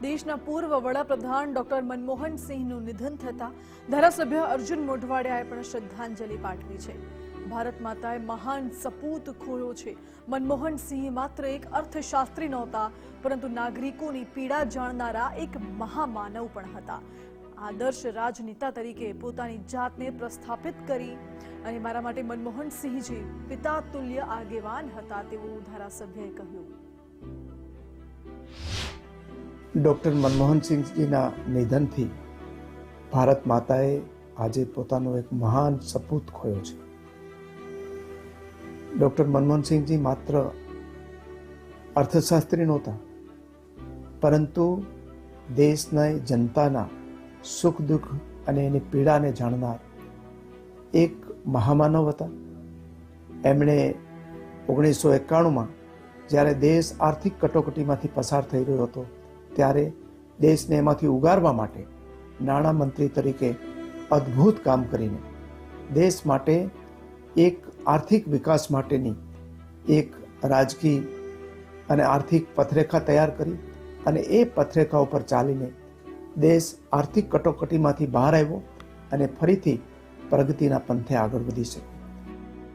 દેશના પૂર્વ વડાપ્રધાન ડોક્ટર મનમોહન સિંહનું નિધન થતા ધારાસભ્ય અર્જુન મોઢવાડિયાએ પણ શ્રદ્ધાંજલિ પાઠવી છે। ભારત માતાએ મહાન સપૂત ખોયો છે। મનમોહન સિંહ માત્ર એક અર્થશાસ્ત્રી નહોતા, પરંતુ નાગરિકોની પીડા જાણનારા એક મહામાનવ પણ હતા। આદર્શ રાજનેતા તરીકે પોતાની જાતને પ્રસ્થાપિત કરી અને મારા માટે મનમોહન સિંહજી પિતા તુલ્ય આગેવાન હતા તેવું ધારાસભ્યએ કહ્યું। ડોક્ટર મનમોહન સિંહજીના નિધનથી ભારત માતાએ આજે પોતાનો એક મહાન સપૂત ખોયો છે। ડોક્ટર મનમોહન સિંહજી માત્ર અર્થશાસ્ત્રી નહોતા, પરંતુ દેશના જનતાના સુખ દુઃખ અને એની પીડાને જાણનાર એક મહામાનવ હતા। એમણે 1991માં જ્યારે દેશ આર્થિક કટોકટીમાંથી પસાર થઈ રહ્યો હતો ત્યારે દેશને એમાંથી ઉગારવા માટે નાણામંત્રી તરીકે અદ્ભુત કામ કરીને દેશ માટે એક આર્થિક વિકાસ માટેની એક રાજકીય અને આર્થિક પથરેખા તૈયાર કરી અને એ પથરેખા ઉપર ચાલીને દેશ આર્થિક કટોકટીમાંથી બહાર આવ્યો અને ફરીથી પ્રગતિના પંથે આગળ વધી શકે।